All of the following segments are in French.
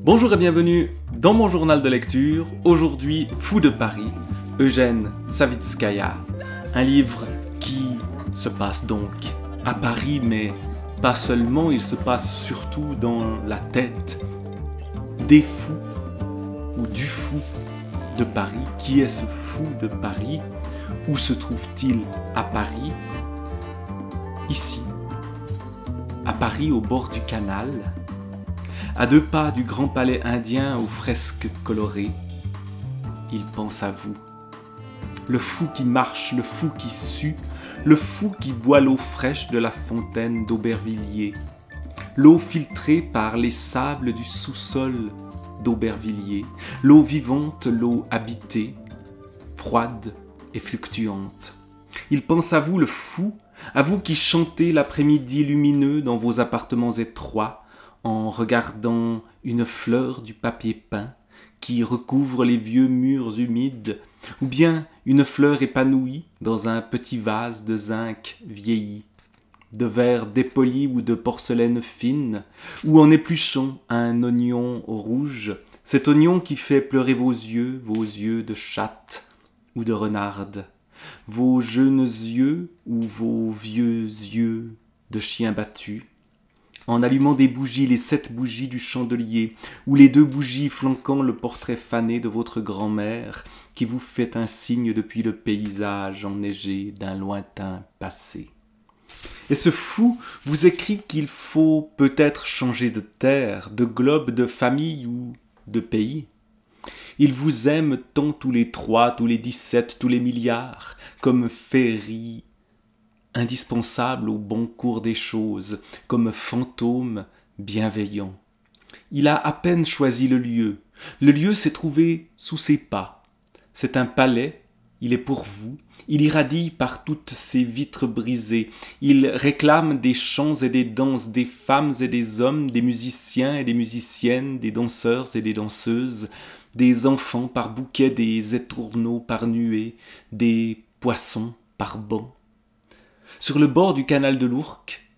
Bonjour et bienvenue dans mon journal de lecture. Aujourd'hui, Fou de Paris, Eugène Savitskaya. Un livre qui se passe donc à Paris, mais pas seulement, il se passe surtout dans la tête des fous ou du fou de Paris. Qui est ce fou de Paris? Où se trouve-t-il à Paris? Ici, à Paris, au bord du canal, à 2 pas du grand palais indien aux fresques colorées, il pense à vous. Le fou qui marche, le fou qui sue, le fou qui boit l'eau fraîche de la fontaine d'Aubervilliers, l'eau filtrée par les sables du sous-sol d'Aubervilliers, l'eau vivante, l'eau habitée, froide et fluctuante. Il pense à vous, le fou, à vous qui chantez l'après-midi lumineux dans vos appartements étroits, en regardant une fleur du papier peint qui recouvre les vieux murs humides, ou bien une fleur épanouie dans un petit vase de zinc vieilli, de verre dépoli ou de porcelaine fine, ou en épluchant un oignon rouge, cet oignon qui fait pleurer vos yeux de chatte ou de renarde, vos jeunes yeux ou vos vieux yeux de chien battu, en allumant des bougies, les 7 bougies du chandelier, ou les 2 bougies flanquant le portrait fané de votre grand-mère, qui vous fait un signe depuis le paysage enneigé d'un lointain passé. Et ce fou vous écrit qu'il faut peut-être changer de terre, de globe, de famille ou de pays. Il vous aime tant tous les 3, tous les 17, tous les milliards, comme féerie indispensable au bon cours des choses, comme fantôme bienveillant. Il a à peine choisi le lieu. Le lieu s'est trouvé sous ses pas. C'est un palais, il est pour vous. Il irradie par toutes ses vitres brisées. Il réclame des chants et des danses, des femmes et des hommes, des musiciens et des musiciennes, des danseurs et des danseuses, des enfants par bouquets, des étourneaux par nuées, des poissons par bancs. Sur le bord du canal de l'Ourcq,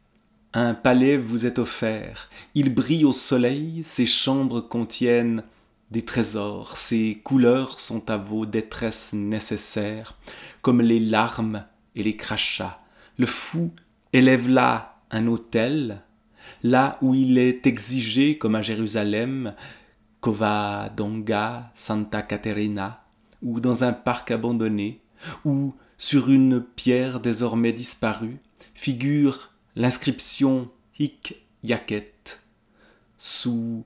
un palais vous est offert. Il brille au soleil, ses chambres contiennent des trésors, ses couleurs sont à vos détresses nécessaires, comme les larmes et les crachats. Le fou élève là un autel, là où il est exigé, comme à Jérusalem, Covadonga, Santa Caterina, ou dans un parc abandonné, ou sur une pierre désormais disparue, figure l'inscription Hic Jacet sous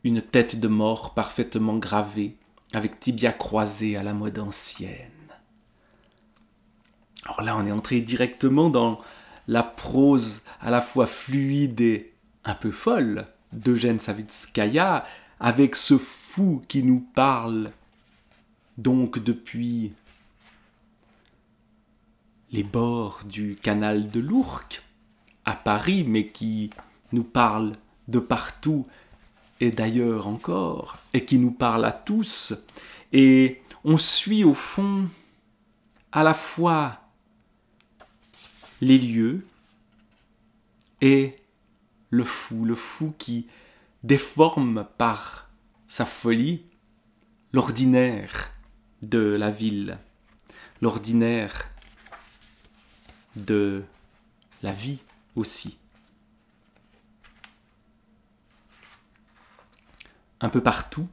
une tête de mort parfaitement gravée, avec tibia croisé à la mode ancienne. Alors là, on est entré directement dans la prose à la fois fluide et un peu folle d'Eugène Savitskaya, avec ce fou qui nous parle donc depuis les bords du canal de l'Ourcq, à Paris, mais qui nous parle de partout et d'ailleurs encore, et qui nous parle à tous. Et on suit au fond à la fois les lieux et le fou qui déforme par sa folie l'ordinaire de la ville, l'ordinaire de la vie aussi. Un peu partout,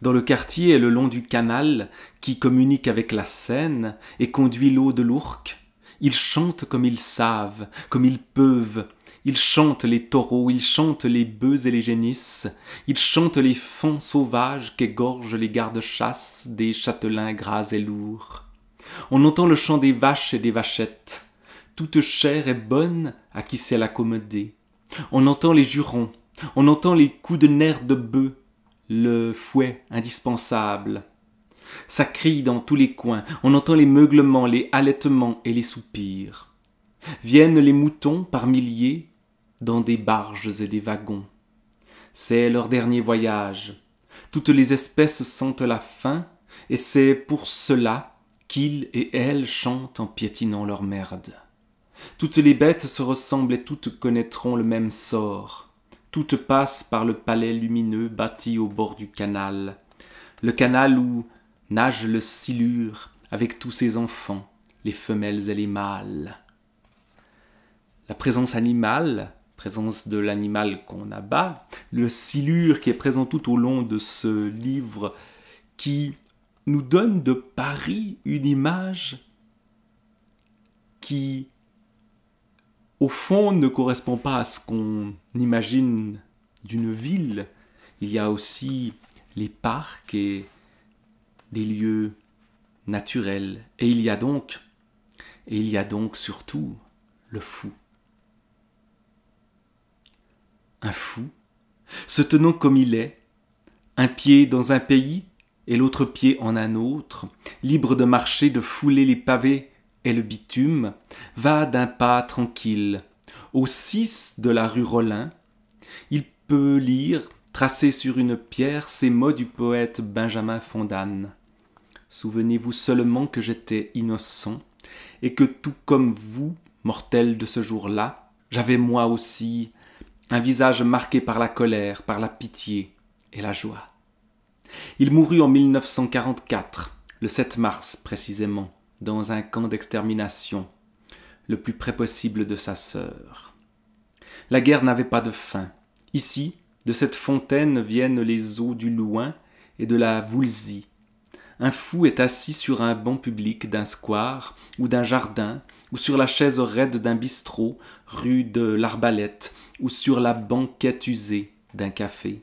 dans le quartier et le long du canal qui communique avec la Seine et conduit l'eau de l'Ourcq, ils chantent comme ils savent, comme ils peuvent. Ils chantent les taureaux, ils chantent les bœufs et les génisses, ils chantent les fans sauvages qu'égorgent les gardes-chasse des châtelains gras et lourds. On entend le chant des vaches et des vachettes. Toute chair est bonne à qui sait l'accommoder. On entend les jurons, on entend les coups de nerfs de bœuf, le fouet indispensable. Ça crie dans tous les coins, on entend les meuglements, les halètements et les soupirs. Viennent les moutons par milliers dans des barges et des wagons. C'est leur dernier voyage. Toutes les espèces sentent la faim, et c'est pour cela qu'ils et elles chantent en piétinant leur merde. Toutes les bêtes se ressemblent et toutes connaîtront le même sort. Toutes passent par le palais lumineux bâti au bord du canal. Le canal où nage le silure avec tous ses enfants, les femelles et les mâles. La présence animale, présence de l'animal qu'on abat, le silure qui est présent tout au long de ce livre qui nous donne de Paris une image qui, au fond, ne correspond pas à ce qu'on imagine d'une ville. Il y a aussi les parcs et des lieux naturels. Et il y a donc surtout le fou. Un fou, se tenant comme il est, un pied dans un pays et l'autre pied en un autre, libre de marcher, de fouler les pavés et le bitume, va d'un pas tranquille. Au 6 de la rue Rollin, il peut lire, tracé sur une pierre, ces mots du poète Benjamin Fondane. Souvenez-vous seulement que j'étais innocent et que tout comme vous, mortels de ce jour-là, j'avais moi aussi un visage marqué par la colère, par la pitié et la joie. Il mourut en 1944, le 7 mars précisément, dans un camp d'extermination, le plus près possible de sa sœur. La guerre n'avait pas de fin. Ici, de cette fontaine viennent les eaux du Loing et de la Voulzie. Un fou est assis sur un banc public d'un square ou d'un jardin, ou sur la chaise raide d'un bistrot, rue de l'Arbalète, ou sur la banquette usée d'un café.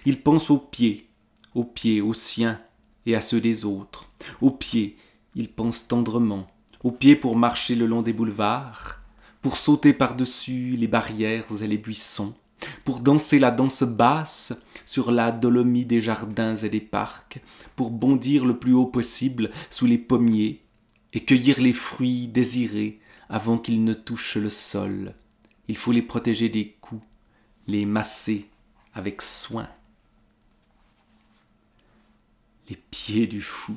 Il pense aux pieds, aux siens et à ceux des autres. Aux pieds, il pense tendrement. Aux pieds pour marcher le long des boulevards, pour sauter par-dessus les barrières et les buissons, pour danser la danse basse sur la dolomie des jardins et des parcs, pour bondir le plus haut possible sous les pommiers et cueillir les fruits désirés avant qu'ils ne touchent le sol. Il faut les protéger des coups, les masser avec soin. Les pieds du fou.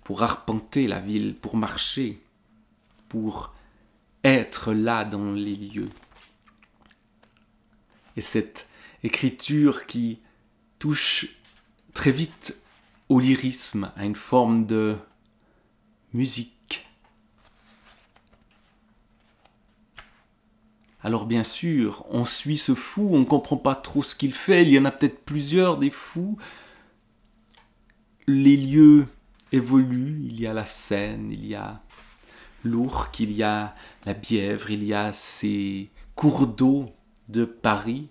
Pour arpenter la ville, pour marcher, pour être là dans les lieux. Et cette écriture qui touche très vite au lyrisme, à une forme de musique. Alors bien sûr, on suit ce fou, on ne comprend pas trop ce qu'il fait, il y en a peut-être plusieurs des fous. Les lieux évoluent, il y a la Seine, il y a l'Ourcq, il y a la Bièvre, il y a ces cours d'eau de Paris,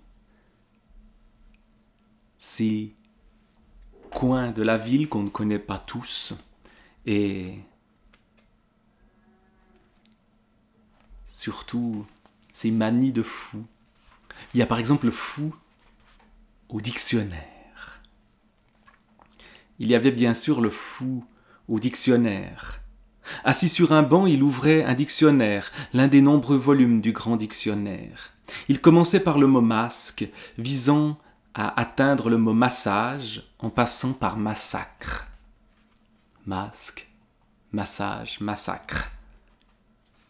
ces coins de la ville qu'on ne connaît pas tous, et surtout ces manies de fou. Il y a par exemple le fou au dictionnaire. Il y avait bien sûr le fou au dictionnaire. Assis sur un banc, il ouvrait un dictionnaire, l'un des nombreux volumes du grand dictionnaire. Il commençait par le mot masque, visant à atteindre le mot massage en passant par massacre. Masque, massage, massacre.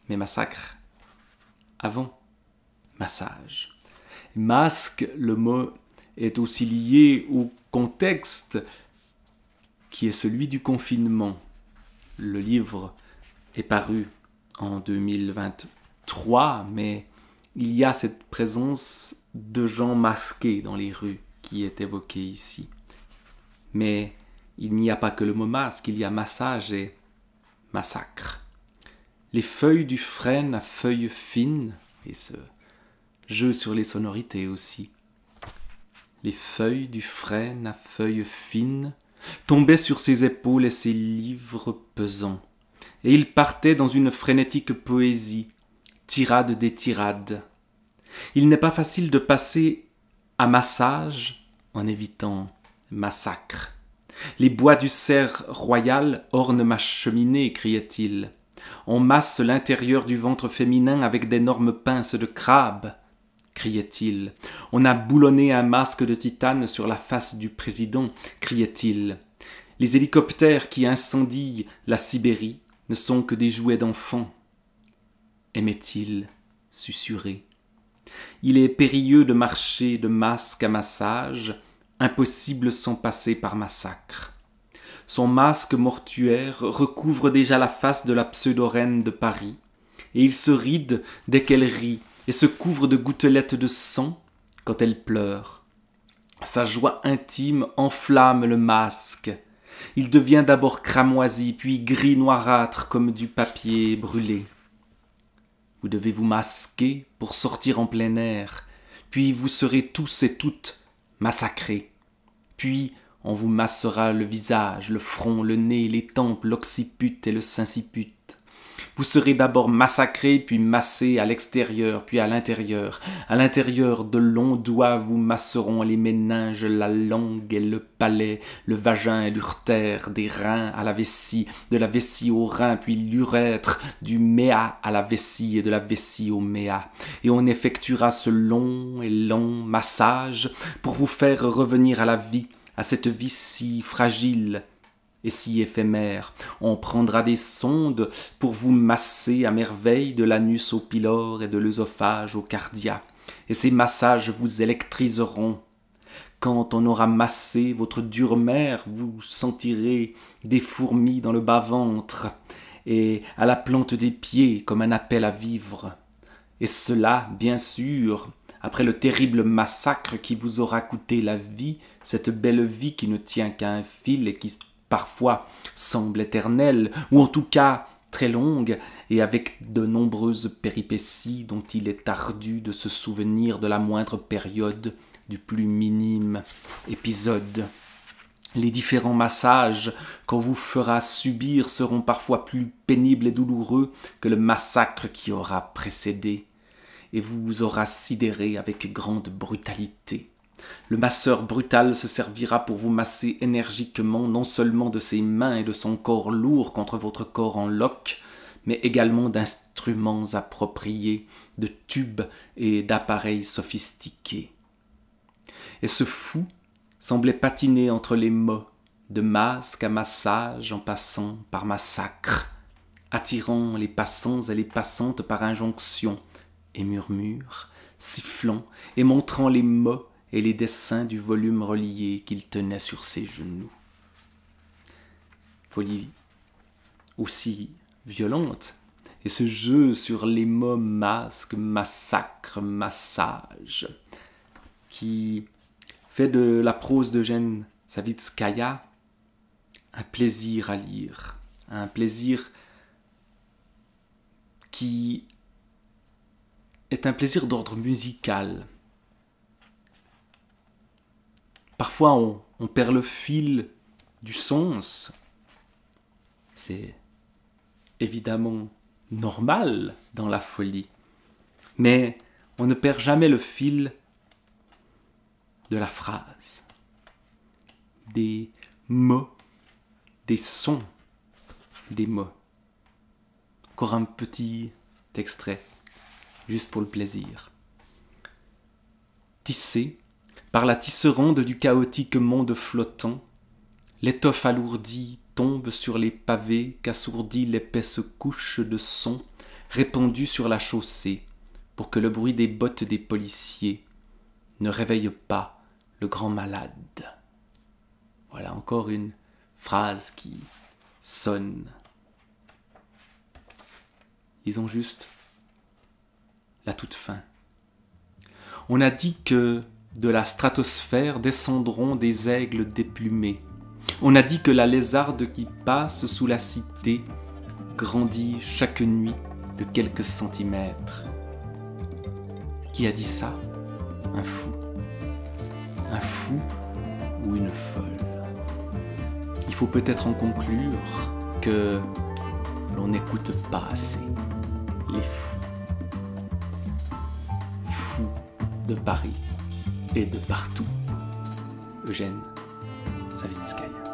Mais massacre avant massage. Masque, le mot est aussi lié au contexte qui est celui du confinement. Le livre est paru en 2023, mais il y a cette présence de gens masqués dans les rues qui est évoquée ici. Mais il n'y a pas que le mot masque, il y a massage et massacre. Les feuilles du frêne à feuilles fines, et ce jeu sur les sonorités aussi. Les feuilles du frêne à feuilles fines tombaient sur ses épaules et ses livres pesants, et il partait dans une frénétique poésie, tirade des tirades. Il n'est pas facile de passer à massage en évitant massacre. Les bois du cerf royal ornent ma cheminée, criait-il. On masse l'intérieur du ventre féminin avec d'énormes pinces de crabe, criait-il. On a boulonné un masque de titane sur la face du président, criait-il. Les hélicoptères qui incendient la Sibérie ne sont que des jouets d'enfants, aimait-il susurrer. Il est périlleux de marcher de masque à massage, impossible sans passer par massacre. Son masque mortuaire recouvre déjà la face de la pseudo-reine de Paris, et il se ride dès qu'elle rit et se couvre de gouttelettes de sang quand elle pleure. Sa joie intime enflamme le masque. Il devient d'abord cramoisi, puis gris noirâtre comme du papier brûlé. Vous devez vous masquer pour sortir en plein air, puis vous serez tous et toutes massacrés. Puis on vous massera le visage, le front, le nez, les tempes, l'occiput et le sinciput. Vous serez d'abord massacrés, puis massés à l'extérieur, puis à l'intérieur. À l'intérieur, de longs doigts vous masseront les méninges, la langue et le palais, le vagin et l'urtère, des reins à la vessie, de la vessie au rein, puis l'urètre, du méa à la vessie et de la vessie au méa. Et on effectuera ce long et long massage pour vous faire revenir à la vie, à cette vie si fragile et si éphémère. On prendra des sondes pour vous masser à merveille de l'anus au pylore et de l'œsophage au cardia. Et ces massages vous électriseront. Quand on aura massé votre dure mère, vous sentirez des fourmis dans le bas-ventre et à la plante des pieds comme un appel à vivre. Et cela, bien sûr, après le terrible massacre qui vous aura coûté la vie, cette belle vie qui ne tient qu'à un fil et qui parfois semble éternelle, ou en tout cas très longue, et avec de nombreuses péripéties dont il est ardu de se souvenir de la moindre période, du plus minime épisode. Les différents massages qu'on vous fera subir seront parfois plus pénibles et douloureux que le massacre qui aura précédé, et vous aura sidéré avec grande brutalité. Le masseur brutal se servira pour vous masser énergiquement non seulement de ses mains et de son corps lourd contre votre corps en loques, mais également d'instruments appropriés, de tubes et d'appareils sophistiqués. Et ce fou semblait patiner entre les mots, de masque à massage en passant par massacre, attirant les passants et les passantes par injonction, et murmure, sifflant et montrant les mots et les dessins du volume relié qu'il tenait sur ses genoux. Folie aussi violente, et ce jeu sur les mots masque, massacre, massage, qui fait de la prose d'Eugène Savitskaya un plaisir à lire, un plaisir qui est un plaisir d'ordre musical. Parfois, on perd le fil du sens. C'est évidemment normal dans la folie. Mais on ne perd jamais le fil de la phrase, des mots, des sons, des mots. Encore un petit extrait, juste pour le plaisir. Tissé par la tisserande du chaotique monde flottant, l'étoffe alourdie tombe sur les pavés qu'assourdit l'épaisse couche de son répandue sur la chaussée pour que le bruit des bottes des policiers ne réveille pas le grand malade. Voilà encore une phrase qui sonne. Lisons juste la toute fin. On a dit que de la stratosphère descendront des aigles déplumés. On a dit que la lézarde qui passe sous la cité grandit chaque nuit de quelques centimètres. Qui a dit ça? Un fou. Un fou ou une folle. Il faut peut-être en conclure que l'on n'écoute pas assez les fous. Fous de Paris et de partout. Eugène Savitskaya.